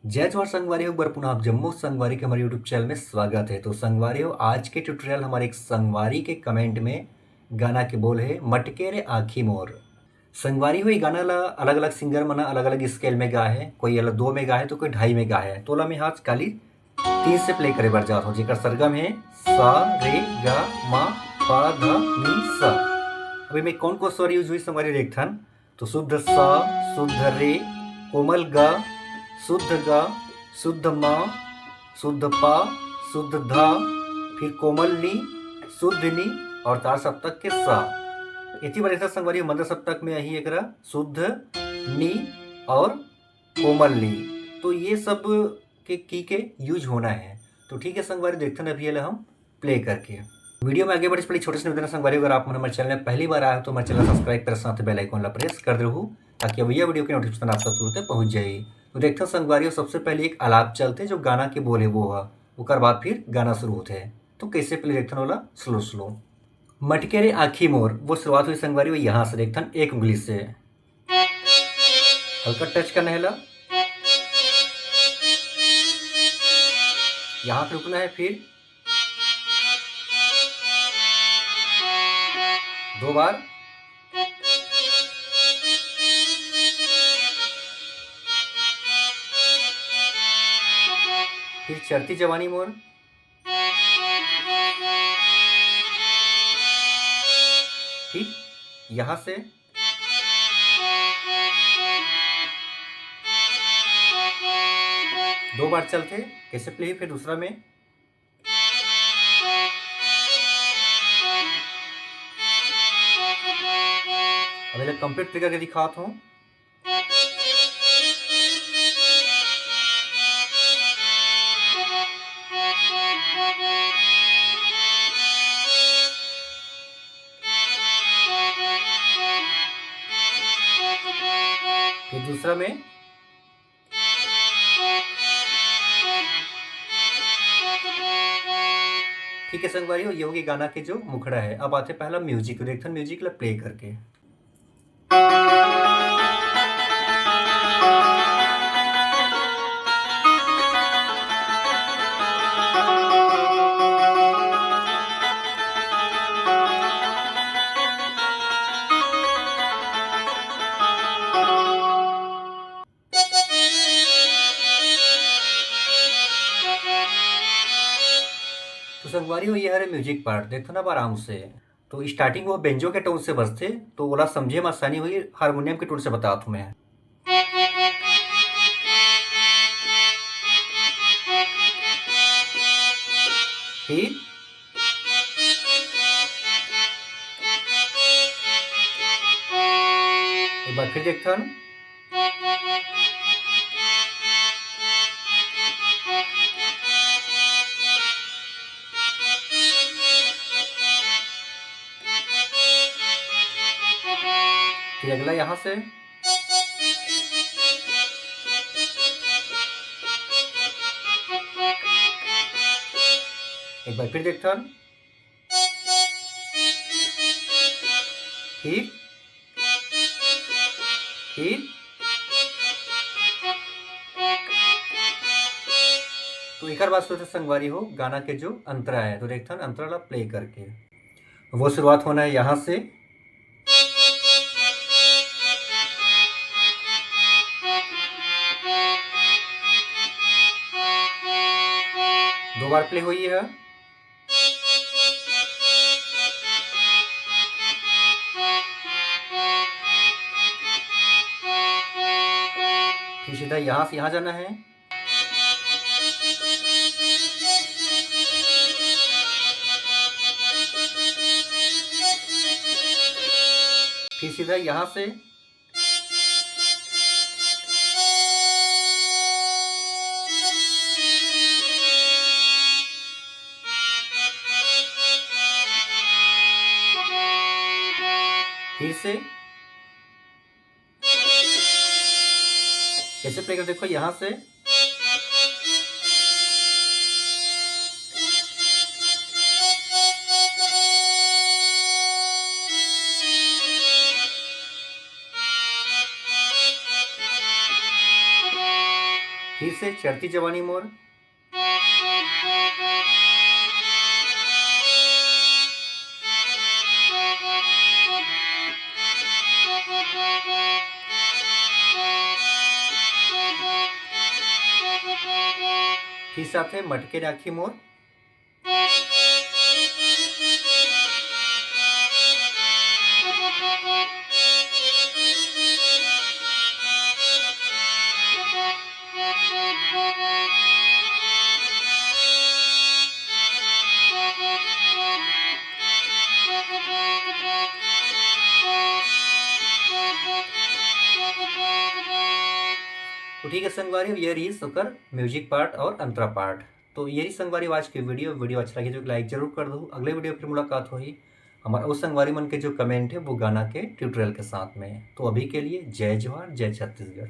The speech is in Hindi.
जय जवाहर संगवारी बर पुनः आप जम्मू संगवारी के हमारे यूट्यूब चैनल में स्वागत है। तो संगवारी आज के ट्यूटोरियल हमारे एक संगवारी के कमेंट में गाना के बोल है मटके रे आखी मोर। संगवारी हुई गाना ला अलग अलग सिंगर मना अलग अलग स्केल में गा है, कोई अलग 2 में गा है तो कोई 2.5 में गा है। तो ला मैं आज खाली 3 से प्ले करे बर जात हूँ, जेकर सरगम है सा रे गा मा पा धा नी सा। अभी मैं कौन को स्वर यूज हुई संगवारी देखथन तो शुद्ध सा, शुद्ध रे, कोमल गा, शुद्ध गा, शुद्ध मा, शुद्ध पा, शुद्ध धा, फिर कोमल नी, शुद्ध नी और तार सप्तक के सा। इसी वजह से संगवारी मंद सप्तक में यही एक शुद्ध नी और कोमल नी, तो ये सब के की के यूज होना है। तो ठीक है संगवारी देखते हैं अभी हम प्ले करके। वीडियो में आगे बढ़े पहले छोटे से निवेदन संगवारी, अगर आप हमारे चैनल में पहली बार आए हो तो हमारे चैनल सब्सक्राइब कर साथ बेल आइकन ला प्रेस कर दो ताकि भैया वीडियो के नोटिफिकेशन आप सब तुरंत पहुंच जाए। तो देखते हैं संगवारी सबसे पहले एक आलाप चलते जो गाना के बोले वो है, उसके बाद फिर गाना शुरू होते हैं। तो कैसे पहले देखते हैं स्लो स्लो। मटके रे आखी मोर वो शुरुआत हुई संगवारी वो यहाँ से देखते हैं एक उंगली से हल्का टच करना है, यहाँ पे रुकना है, फिर 2 बार, फिर चढ़ती जवानी मोर, फिर यहां से 2 बार चलते कैसे प्ले, फिर दूसरा में अब कंप्लीट प्ले करके दिखाता हूं। फिर दूसरा में ठीक है संगवारी, ये होगी गाना के जो मुखड़ा है। अब आते पहला म्यूजिक, देखते हैं म्यूजिक ला प्ले करके। संगवारी हो ये हरे म्यूजिक पार्ट देखो ना अब आराम से। तो स्टार्टिंग वो बेंजो के टोन से बजते, तो ओला समझे में आसानी हुई हारमोनियम के टोन से बता हूँ मैं। फिर एक बार फिर देखता हूँ। फिर अगला यहाँ से। एक बार फिर देखता हूँ। फिर तो एक बात सोचे संगवारी हो गाना के जो अंतरा है, तो देखता हूँ अंतरा ला प्ले करके वो शुरुआत होना है यहाँ से। दो बार प्ले हुई है। फिर सीधा यहाँ से यहाँ जाना है। फिर सीधा यहाँ से। फिर से कैसे प्ले कर देखो यहाँ से। फिर से चढ़ती जवानी मोर। फिर साथ है मटके राखी मोर। तो ठीक है संगवारी, ये रही सुकर म्यूजिक पार्ट और अंतरा पार्ट। तो ये रही संगवारी आज की वीडियो अच्छा लगे तो लाइक जरूर कर दो। अगले वीडियो फिर मुलाकात हुई हमारा उस संगवारी मन के जो कमेंट है वो गाना के ट्यूटोरियल के साथ में। तो अभी के लिए जय जवाहर जय छत्तीसगढ़।